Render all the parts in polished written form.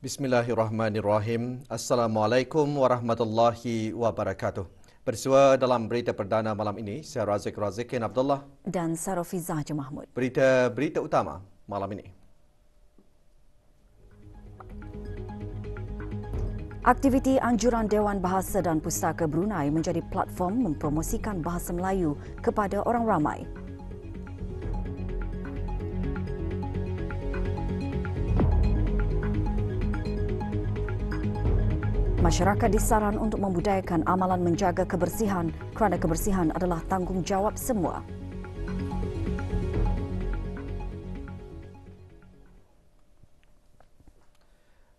Bismillahirrahmanirrahim. Assalamualaikum warahmatullahi wabarakatuh. Bersua dalam berita perdana malam ini, saya Razikin Abdullah dan Sarofizah Mahmud. Berita utama malam ini. Aktiviti anjuran Dewan Bahasa dan Pustaka Brunei menjadi platform mempromosikan bahasa Melayu kepada orang ramai. Masyarakat disaran untuk membudayakan amalan menjaga kebersihan kerana kebersihan adalah tanggungjawab semua.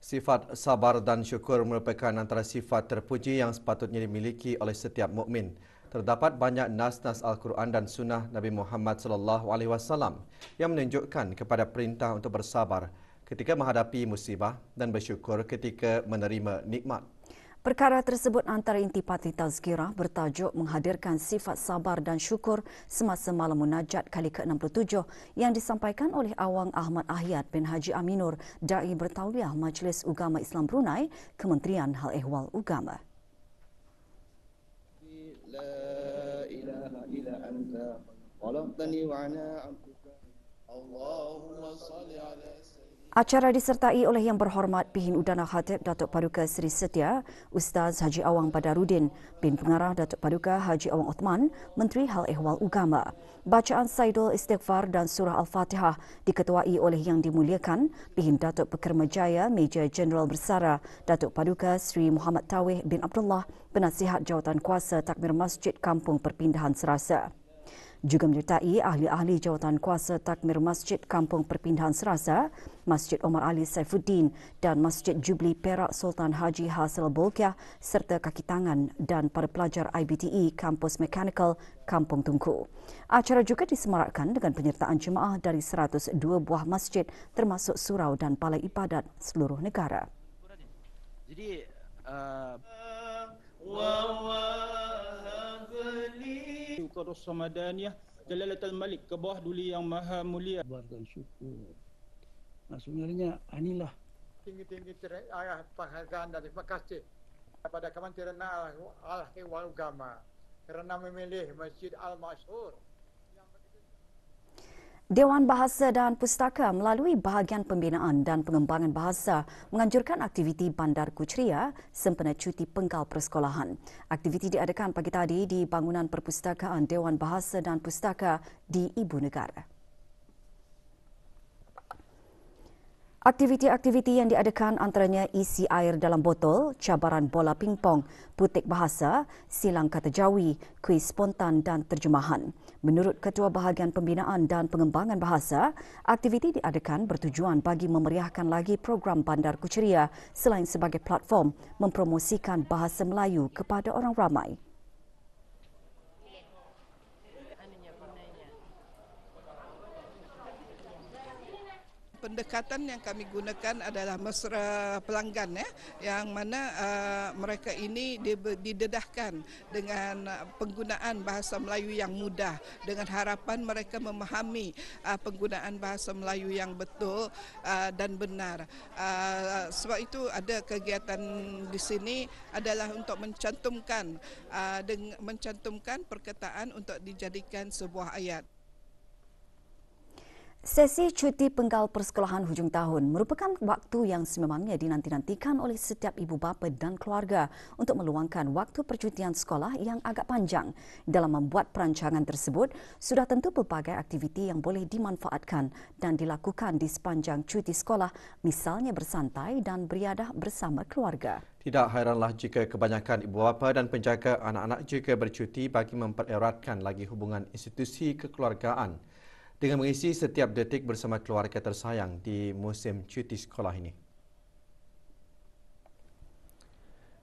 Sifat sabar dan syukur merupakan antara sifat terpuji yang sepatutnya dimiliki oleh setiap mukmin. Terdapat banyak nas-nas Al-Quran dan Sunnah Nabi Muhammad SAW yang menunjukkan kepada perintah untuk bersabar ketika menghadapi musibah dan bersyukur ketika menerima nikmat. Perkara tersebut antara intipati tazkirah bertajuk menghadirkan sifat sabar dan syukur semasa malam munajat kali ke-67 yang disampaikan oleh Awang Ahmad Ahyad bin Haji Aminur, Da'i Bertauliah Majlis Ugama Islam Brunei, Kementerian Hal Ehwal Ugama. La ilaha illa anta khalaqtani wa ana abduka. Allahumma salli ala Acara disertai oleh Yang Berhormat Pihin Udana Khatib Datuk Paduka Seri Setia, Ustaz Haji Awang Badarudin, bin Pengarah Datuk Paduka Haji Awang Othman, Menteri Hal Ehwal Ugama. Bacaan Saidul Istighfar dan Surah Al-Fatihah diketuai oleh Yang Dimuliakan Pihin Datuk Pekermajaya Major Jeneral Bersara Datuk Paduka Seri Muhammad Tawih bin Abdullah, Penasihat Jawatan Kuasa Takmir Masjid Kampung Perpindahan Serasa. Juga menyertai ahli-ahli jawatan kuasa Takmir Masjid Kampung Perpindahan Serasa, Masjid Omar Ali Saifuddin dan Masjid Jubli Perak Sultan Haji Hasil Bolkiah serta kaki tangan dan para pelajar IBTE Kampus Mechanical Kampung Tungku. Acara juga disemarakkan dengan penyertaan jemaah dari 102 buah masjid termasuk surau dan balai ibadat seluruh negara. Jadi Qurus Ramadaniyah Jalalatul Malik ke bawah Duli Yang Maha Mulia. Dan syukur. Nah, sebenarnya inilah tinggi-tinggi penghargaan dan terima kasih kepada Kementerian Hal Ehwal Ugama kerana memilih Masjid Al-Masyhur. Dewan Bahasa dan Pustaka melalui bahagian pembinaan dan pengembangan bahasa menganjurkan aktiviti Bandar Kuchria sempena cuti penggal persekolahan. Aktiviti diadakan pagi tadi di bangunan perpustakaan Dewan Bahasa dan Pustaka di Ibu Negara. Aktiviti-aktiviti yang diadakan antaranya isi air dalam botol, cabaran bola pingpong, putik bahasa, silang kata Jawi, kuis spontan dan terjemahan. Menurut Ketua Bahagian Pembinaan dan Pengembangan Bahasa, aktiviti diadakan bertujuan bagi memeriahkan lagi program Bandar Kuchria selain sebagai platform mempromosikan bahasa Melayu kepada orang ramai. Pendekatan yang kami gunakan adalah mesra pelanggan, yang mana mereka ini didedahkan dengan penggunaan bahasa Melayu yang mudah dengan harapan mereka memahami penggunaan bahasa Melayu yang betul dan benar. Sebab itu ada kegiatan di sini adalah untuk mencantumkan perkataan untuk dijadikan sebuah ayat. Sesi cuti penggal persekolahan hujung tahun merupakan waktu yang sememangnya dinanti-nantikan oleh setiap ibu bapa dan keluarga untuk meluangkan waktu percutian sekolah yang agak panjang. Dalam membuat perancangan tersebut, sudah tentu pelbagai aktiviti yang boleh dimanfaatkan dan dilakukan di sepanjang cuti sekolah, misalnya bersantai dan beriadah bersama keluarga. Tidak hairanlah jika kebanyakan ibu bapa dan penjaga anak-anak juga bercuti bagi mempereratkan lagi hubungan institusi kekeluargaan dengan mengisi setiap detik bersama keluarga tersayang di musim cuti sekolah ini.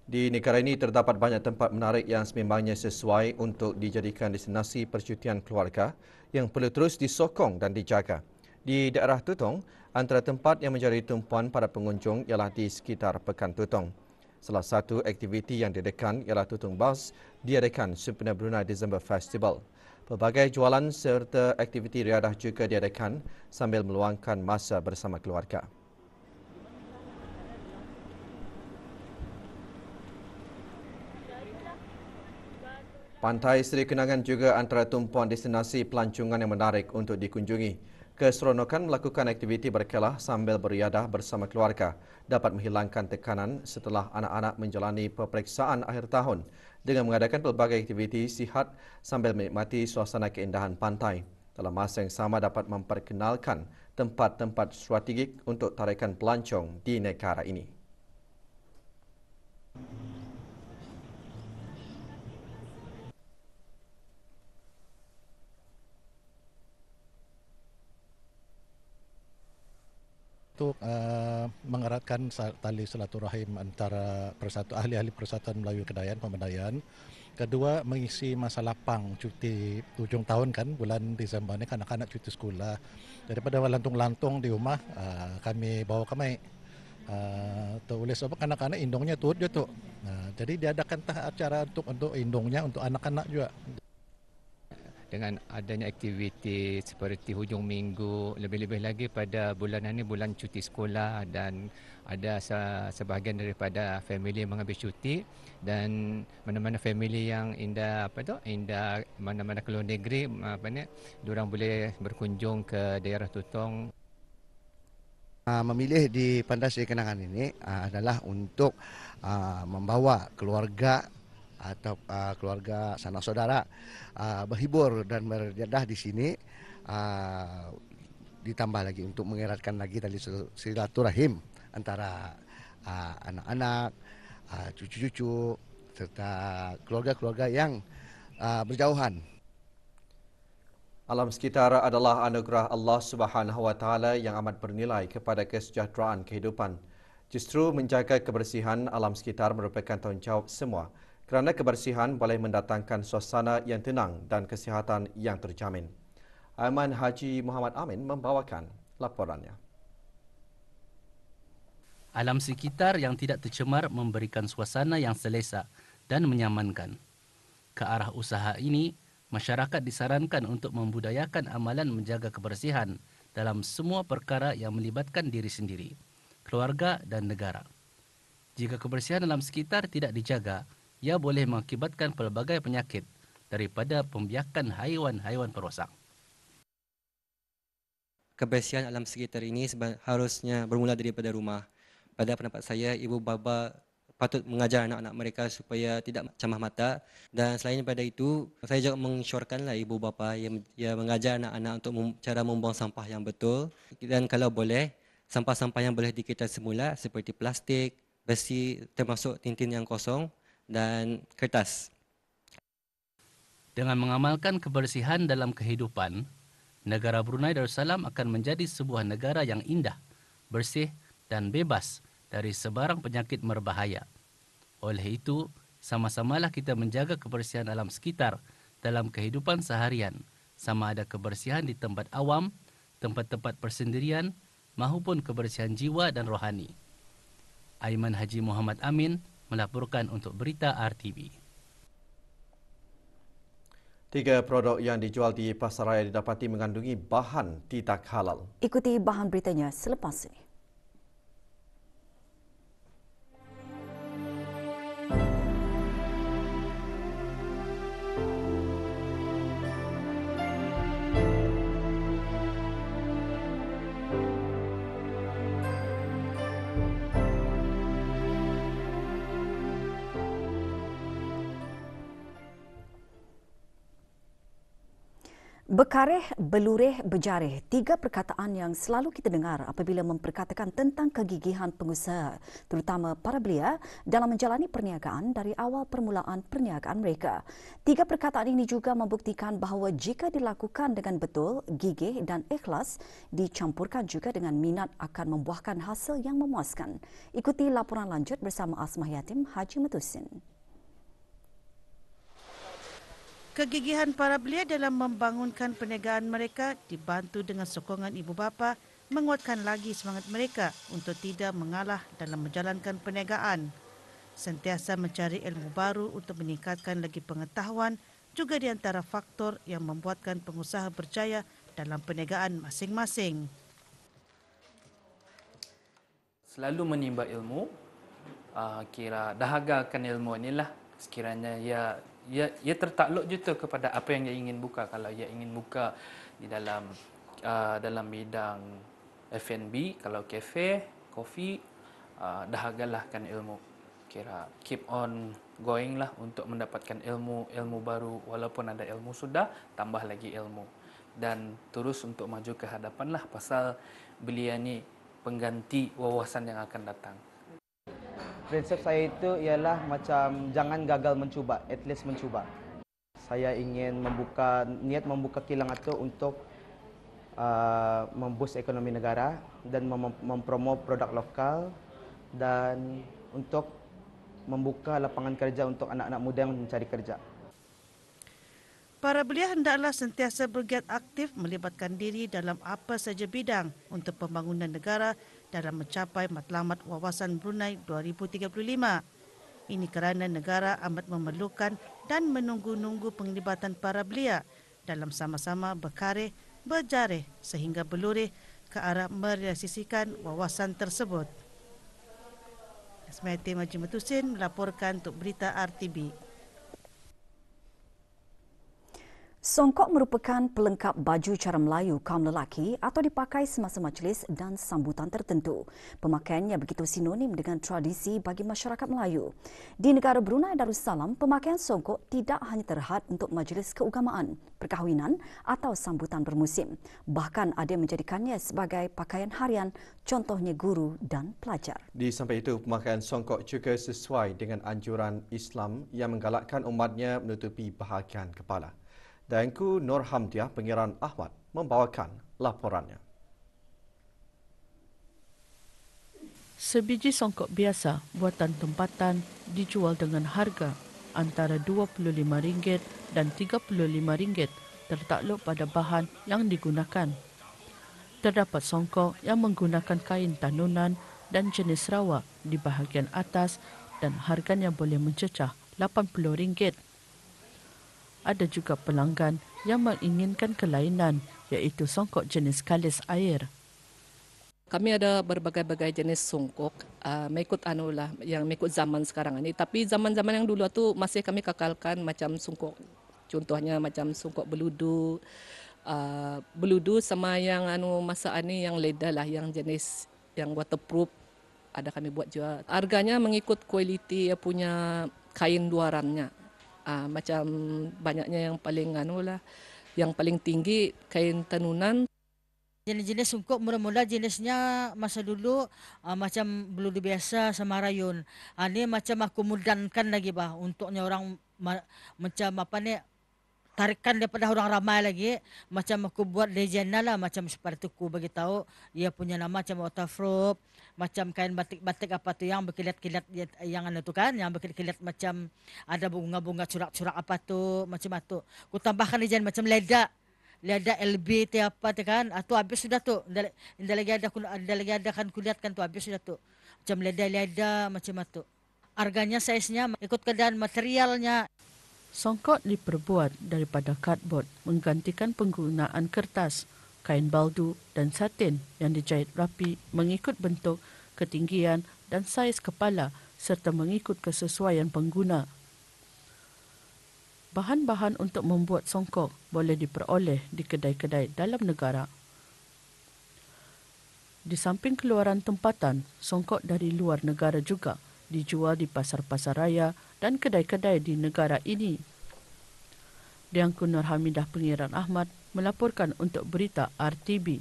Di negara ini terdapat banyak tempat menarik yang sememangnya sesuai untuk dijadikan destinasi percutian keluarga yang perlu terus disokong dan dijaga. Di daerah Tutong, antara tempat yang menjadi tumpuan para pengunjung ialah di sekitar Pekan Tutong. Salah satu aktiviti yang diadakan ialah Tutong Bus diadakan sempena Brunei December Festival. Pelbagai jualan serta aktiviti riadah juga diadakan sambil meluangkan masa bersama keluarga. Pantai Seri Kenangan juga antara tumpuan destinasi pelancongan yang menarik untuk dikunjungi. Keseronokan melakukan aktiviti berkelah sambil beriadah bersama keluarga dapat menghilangkan tekanan setelah anak-anak menjalani peperiksaan akhir tahun dengan mengadakan pelbagai aktiviti sihat sambil menikmati suasana keindahan pantai. Dalam masa yang sama dapat memperkenalkan tempat-tempat strategik untuk tarikan pelancong di negara ini. Untuk mengeratkan tali silaturahim antara ahli-ahli Persatuan Melayu Kedayan, Pemberdayaan. Kedua, mengisi masa lapang cuti ujung tahun kan, bulan Disember ni anak-anak cuti sekolah. Daripada lantung-lantung di rumah, kami bawa ke mai. Oleh sebab anak-anak indungnya turut je tu. Jadi diadakan acara untuk indungnya untuk anak-anak juga. Dengan adanya aktiviti seperti hujung minggu, lebih-lebih lagi pada bulan ini bulan cuti sekolah dan ada sebahagian daripada family mengambil cuti dan mana-mana family yang indah mana-mana ke luar negeri diorang boleh berkunjung ke daerah Tutong. Memilih di Pantai Seri Kenangan ini adalah untuk membawa keluarga atau keluarga sanak saudara berhibur dan berjadah di sini, ditambah lagi untuk mengeratkan lagi tali silaturahim antara anak-anak, cucu-cucu serta keluarga-keluarga yang berjauhan. Alam sekitar adalah anugerah Allah Subhanahu Wa Taala yang amat bernilai kepada kesejahteraan kehidupan. Justru menjaga kebersihan alam sekitar merupakan tanggungjawab semua. Kerana kebersihan boleh mendatangkan suasana yang tenang dan kesihatan yang terjamin. Aiman Haji Muhammad Amin membawakan laporannya. Alam sekitar yang tidak tercemar memberikan suasana yang selesa dan menyamankan. Ke arah usaha ini, masyarakat disarankan untuk membudayakan amalan menjaga kebersihan dalam semua perkara yang melibatkan diri sendiri, keluarga dan negara. Jika kebersihan alam sekitar tidak dijaga, ia boleh mengakibatkan pelbagai penyakit daripada pembiakan haiwan-haiwan perosak. Kebersihan alam sekitar ini harusnya bermula daripada rumah. Pada pendapat saya, ibu bapa patut mengajar anak-anak mereka supaya tidak camah mata. Dan selain daripada itu, saya juga mengisyorkanlah ibu bapa yang mengajar anak-anak untuk cara membuang sampah yang betul. Dan kalau boleh, sampah-sampah yang boleh diketar semula seperti plastik, besi termasuk tintin yang kosong, dan kertas. Dengan mengamalkan kebersihan dalam kehidupan, negara Brunei Darussalam akan menjadi sebuah negara yang indah, bersih dan bebas dari sebarang penyakit berbahaya. Oleh itu, sama-samalah kita menjaga kebersihan alam sekitar dalam kehidupan seharian, sama ada kebersihan di tempat awam, tempat-tempat persendirian, maupun kebersihan jiwa dan rohani. Aiman Haji Muhammad Amin melaporkan untuk Berita RTV. 3 produk yang dijual di pasaraya didapati mengandungi bahan tidak halal. Ikuti bahan beritanya selepas ini. Bekareh, belureh, bejareh, 3 perkataan yang selalu kita dengar apabila memperkatakan tentang kegigihan pengusaha, terutama para belia dalam menjalani perniagaan dari awal permulaan perniagaan mereka. 3 perkataan ini juga membuktikan bahawa jika dilakukan dengan betul, gigih dan ikhlas, dicampurkan juga dengan minat akan membuahkan hasil yang memuaskan. Ikuti laporan lanjut bersama Asmah Yatim Haji Metusin. Kegigihan para belia dalam membangunkan perniagaan mereka dibantu dengan sokongan ibu bapa menguatkan lagi semangat mereka untuk tidak mengalah dalam menjalankan perniagaan. Sentiasa mencari ilmu baru untuk meningkatkan lagi pengetahuan juga di antara faktor yang membuatkan pengusaha berjaya dalam perniagaan masing-masing. Selalu menimba ilmu, kira dahagalkan ilmu inilah sekiranya ia ia tertakluk je tu kepada apa yang ia ingin buka. Kalau ia ingin buka di dalam bidang F&B, kalau kafe, kopi, dahagalah ilmu. Kira keep on going lah untuk mendapatkan ilmu baru. Walaupun ada ilmu sudah, tambah lagi ilmu. Dan terus untuk maju ke hadapan lah, pasal belia ni pengganti wawasan yang akan datang. Prinsip saya itu ialah macam jangan gagal mencuba, at least mencuba. Saya ingin niat membuka kilang itu untuk memboost ekonomi negara dan mempromot produk lokal dan untuk membuka lapangan kerja untuk anak-anak muda yang mencari kerja. Para belia hendaklah sentiasa bergiat aktif melibatkan diri dalam apa saja bidang untuk pembangunan negara dalam mencapai matlamat wawasan Brunei 2035. Ini kerana negara amat memerlukan dan menunggu-nunggu penglibatan para belia dalam sama-sama berkarya, berjareh sehingga berlurih ke arah merealisasikan wawasan tersebut. Ismail Maji Metusin melaporkan untuk Berita RTB. Songkok merupakan pelengkap baju cara Melayu kaum lelaki atau dipakai semasa majlis dan sambutan tertentu. Pemakaiannya begitu sinonim dengan tradisi bagi masyarakat Melayu. Di negara Brunei Darussalam, pemakaian songkok tidak hanya terhad untuk majlis keagamaan, perkahwinan atau sambutan bermusim. Bahkan ada yang menjadikannya sebagai pakaian harian, contohnya guru dan pelajar. Di samping itu, pemakaian songkok juga sesuai dengan anjuran Islam yang menggalakkan umatnya menutupi bahagian kepala. Daengku Nur Hamdiah Pengiran Ahmad membawakan laporannya. Sebiji songkok biasa buatan tempatan dijual dengan harga antara RM25 dan RM35 tertakluk pada bahan yang digunakan. Terdapat songkok yang menggunakan kain tanunan dan jenis rawa di bahagian atas dan harganya boleh mencecah RM80. Ada juga pelanggan yang menginginkan kelainan, iaitu songkok jenis kalis air. Kami ada berbagai-bagai jenis songkok, mengikut zaman sekarang ini. Tapi zaman-zaman yang dulu tu masih kami kekalkan macam songkok. Contohnya macam songkok beludu, sama yang masa ini yang leda lah, yang jenis yang waterproof. Ada kami buat juga. Harganya mengikut kualiti punya kain luarannya. Macam banyaknya yang paling yang paling tinggi kain tanunan. Jenis-jenis songkok mula-mula jenisnya masa dulu macam beludu biasa sama rayun. Ini macam aku mudankan lagi untuknya orang macam tarikan daripada orang ramai lagi. Macam aku buat legenda lah, macam seperti aku bagi tahu dia punya nama macam waterproof, macam kain batik-batik apa tu yang berkilat-kilat yang tu kan, yang berkilat-kilat macam ada bunga-bunga corak-corak apa tu macam tu. Aku tambahkan legenda macam leda LB tu apa tu kan, tu habis sudah tu. Indah lagi ada kan kulihatkan tu habis sudah tu. Macam leda macam tu. Harganya saiznya ikut keadaan materialnya. Songkok diperbuat daripada cardboard menggantikan penggunaan kertas, kain baldu dan satin yang dijahit rapi mengikut bentuk, ketinggian dan saiz kepala serta mengikut kesesuaian pengguna. Bahan-bahan untuk membuat songkok boleh diperoleh di kedai-kedai dalam negara. Di samping keluaran tempatan, songkok dari luar negara juga dijual di pasar-pasar raya dan kedai-kedai di negara ini. Diangku Nur Hamidah Pengiran Ahmad melaporkan untuk Berita RTB.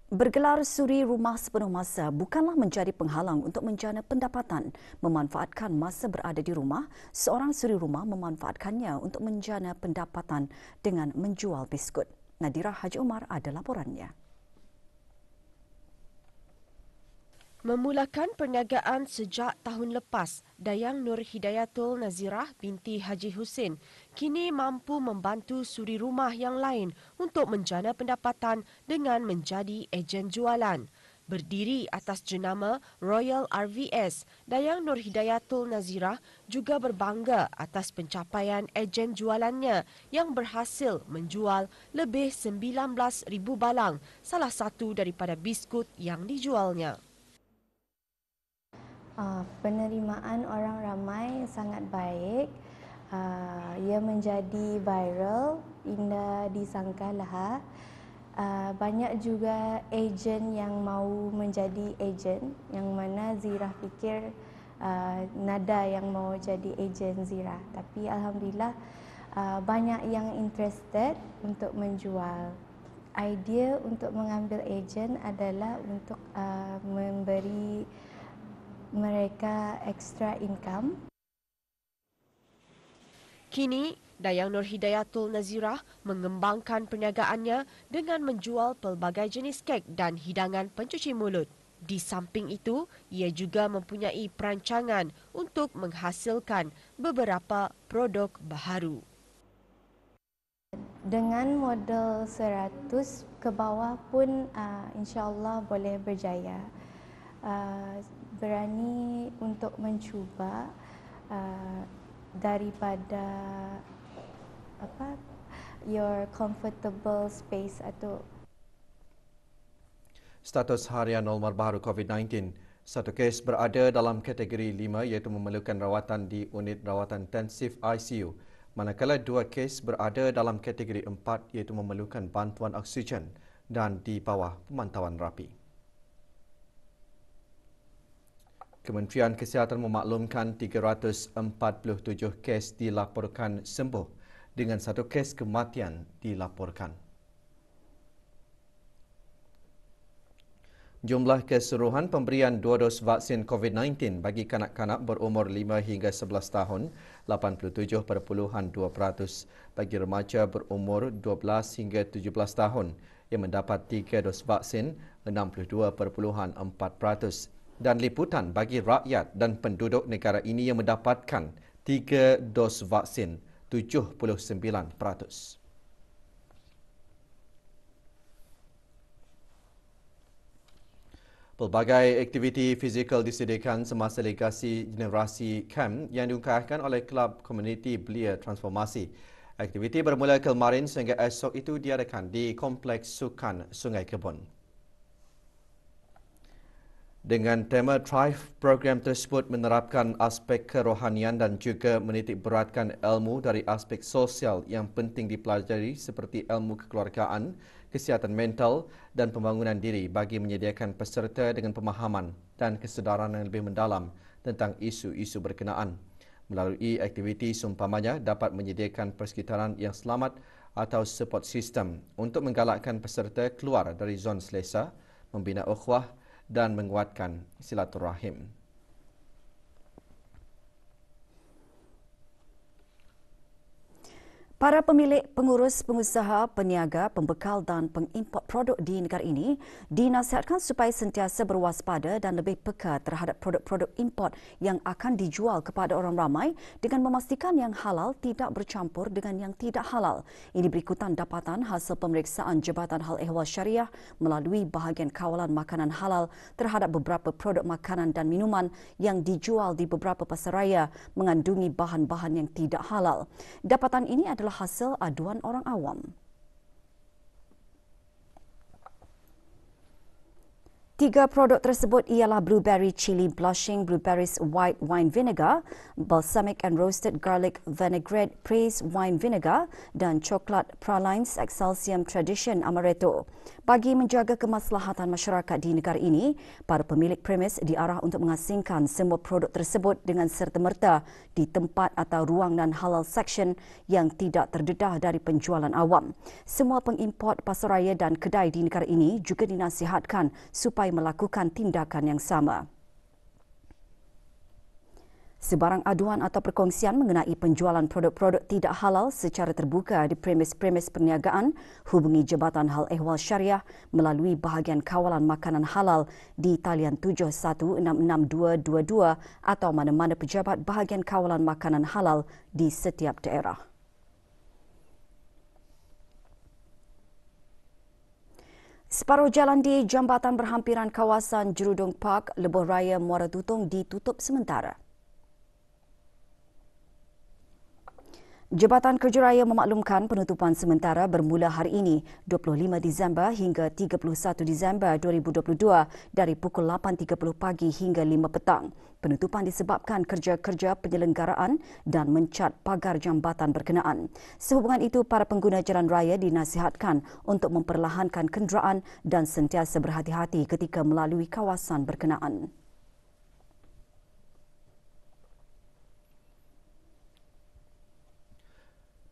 Bergelar suri rumah sepenuh masa bukanlah menjadi penghalang untuk menjana pendapatan. Memanfaatkan masa berada di rumah, seorang suri rumah memanfaatkannya untuk menjana pendapatan dengan menjual biskut. Nadira Haji Umar ada laporannya. Memulakan perniagaan sejak tahun lepas, Dayang Nur Hidayatul Nazirah binti Haji Husin kini mampu membantu suri rumah yang lain untuk menjana pendapatan dengan menjadi ejen jualan. Berdiri atas jenama Royal RVS, Dayang Nur Hidayatul Nazirah juga berbangga atas pencapaian ejen jualannya yang berhasil menjual lebih 19,000 balang, salah satu daripada biskut yang dijualnya. Penerimaan orang ramai sangat baik. Ia menjadi viral, indah disangkalah. Banyak juga ejen yang mahu menjadi ejen, yang mana Zirah fikir Nada yang mahu jadi ejen Zirah. Tapi Alhamdulillah banyak yang interested untuk menjual. Idea untuk mengambil ejen adalah untuk memberi mereka extra income. Kini, Dayang Nur Hidayatul Nazirah mengembangkan perniagaannya dengan menjual pelbagai jenis kek dan hidangan pencuci mulut. Di samping itu, ia juga mempunyai perancangan untuk menghasilkan beberapa produk baharu. Dengan modal 100 ke bawah pun insya-Allah boleh berjaya. Berani untuk mencuba daripada your comfortable space atau Status harian normal baru COVID-19. Satu kes berada dalam kategori 5 iaitu memerlukan rawatan di unit rawatan intensif ICU. Manakala 2 kes berada dalam kategori 4 iaitu memerlukan bantuan oksigen dan di bawah pemantauan rapi. Kementerian Kesihatan memaklumkan 347 kes dilaporkan sembuh dengan 1 kes kematian dilaporkan. Jumlah keseluruhan pemberian 2 dos vaksin COVID-19 bagi kanak-kanak berumur 5 hingga 11 tahun 87.2%, bagi remaja berumur 12 hingga 17 tahun yang mendapat 3 dos vaksin 62.4%. Dan liputan bagi rakyat dan penduduk negara ini yang mendapatkan 3 dos vaksin 79%. Pelbagai aktiviti fizikal disediakan semasa legasi generasi camp yang diungkapkan oleh Kelab Komuniti Belia Transformasi. Aktiviti bermula kemarin sehingga esok itu diadakan di Kompleks Sukan Sungai Kebun. Dengan tema Thrive, program tersebut menerapkan aspek kerohanian dan juga menitik beratkan ilmu dari aspek sosial yang penting dipelajari seperti ilmu kekeluargaan, kesihatan mental dan pembangunan diri bagi menyediakan peserta dengan pemahaman dan kesedaran yang lebih mendalam tentang isu-isu berkenaan. Melalui aktiviti seumpamanya dapat menyediakan persekitaran yang selamat atau support system untuk menggalakkan peserta keluar dari zon selesa, membina ukhuwah dan menguatkan silaturahim. Para pemilik, pengurus, pengusaha, peniaga, pembekal dan pengimport produk di negara ini dinasihatkan supaya sentiasa berwaspada dan lebih peka terhadap produk-produk import yang akan dijual kepada orang ramai dengan memastikan yang halal tidak bercampur dengan yang tidak halal. Ini berikutan dapatan hasil pemeriksaan Jabatan Hal Ehwal Syariah melalui bahagian kawalan makanan halal terhadap beberapa produk makanan dan minuman yang dijual di beberapa pasaraya mengandungi bahan-bahan yang tidak halal. Dapatan ini adalah hasil aduan orang awam. 3 produk tersebut ialah blueberry chili blushing, blueberries white wine vinegar, balsamic and roasted garlic vinaigrette praise wine vinegar dan coklat Pralines Excelsior Tradition Amaretto. Bagi menjaga kemaslahatan masyarakat di negara ini, para pemilik premis diarah untuk mengasingkan semua produk tersebut dengan serta-merta di tempat atau ruang non halal section yang tidak terdedah dari penjualan awam. Semua pengimport pasaraya dan kedai di negara ini juga dinasihatkan supaya melakukan tindakan yang sama. Sebarang aduan atau perkongsian mengenai penjualan produk-produk tidak halal secara terbuka di premis-premis perniagaan, hubungi Jabatan Hal Ehwal Syariah melalui bahagian kawalan makanan halal di talian 71662222 atau mana-mana pejabat bahagian kawalan makanan halal di setiap daerah. Separuh jalan di jambatan berhampiran kawasan Jerudong Park, Lebuh Raya, Muara Tutong ditutup sementara. Jabatan Kerja Raya memaklumkan penutupan sementara bermula hari ini 25 Disember hingga 31 Disember 2022 dari pukul 8.30 pagi hingga 5 petang. Penutupan disebabkan kerja-kerja penyelenggaraan dan mencat pagar jambatan berkenaan. Sehubungan itu, para pengguna jalan raya dinasihatkan untuk memperlahankan kenderaan dan sentiasa berhati-hati ketika melalui kawasan berkenaan.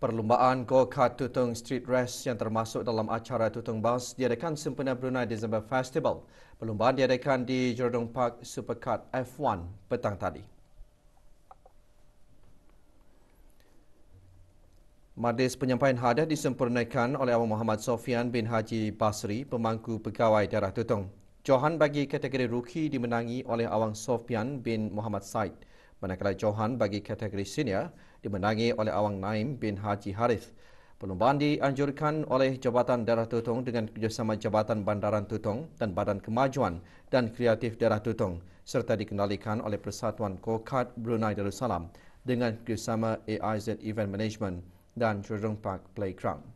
Perlumbaan go-kart Tutong Street Race yang termasuk dalam acara Tutong Bus diadakan sempena Brunei December Festival. Perlumbaan diadakan di Jerdong Park Superkart F1 petang tadi. Majlis penyampaian hadiah disempurnakan oleh Awang Muhammad Sofian bin Haji Basri, pemangku pegawai daerah Tutong. Johan bagi kategori rookie dimenangi oleh Awang Sofian bin Muhammad Said. Manakala Johan bagi kategori senior dimenangi oleh Awang Naim bin Haji Harith. Perlumbaan dianjurkan oleh Jabatan Daerah Tutong dengan kerjasama Jabatan Bandaran Tutong dan Badan Kemajuan dan Kreatif Daerah Tutong serta dikendalikan oleh Persatuan Go-Kart Brunei Darussalam dengan kerjasama AIZ Event Management dan Jerdong Park Playground.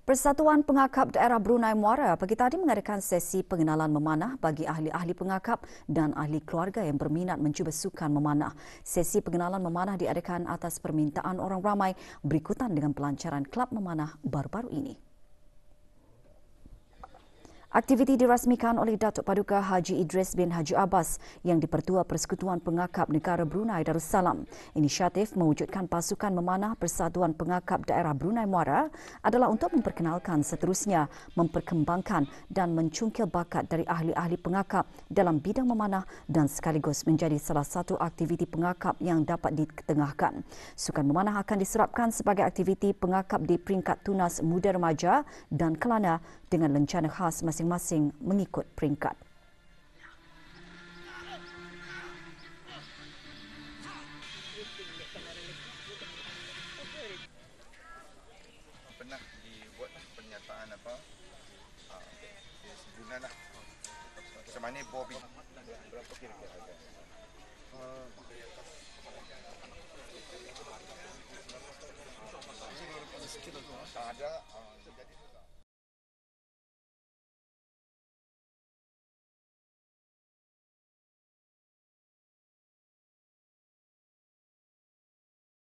Persatuan Pengakap Daerah Brunei Muara pagi tadi mengadakan sesi pengenalan memanah bagi ahli-ahli pengakap dan ahli keluarga yang berminat mencuba sukan memanah. Sesi pengenalan memanah diadakan atas permintaan orang ramai berikutan dengan pelancaran kelab memanah baru-baru ini. Aktiviti dirasmikan oleh Datuk Paduka Haji Idris bin Haji Abbas yang dipertua Persekutuan Pengakap Negara Brunei Darussalam. Inisiatif mewujudkan pasukan memanah Persatuan Pengakap Daerah Brunei Muara adalah untuk memperkenalkan seterusnya, memperkembangkan dan mencungkil bakat dari ahli-ahli pengakap dalam bidang memanah dan sekaligus menjadi salah satu aktiviti pengakap yang dapat diketengahkan. Sukan memanah akan diserapkan sebagai aktiviti pengakap di peringkat tunas muda remaja dan kelana dengan lencana khas masing-masing mengikut peringkat. Pernah dibuat pernyataan apa? Sebulan lah. Macam mana Bobby? Berapa kira-kira harga? Ada.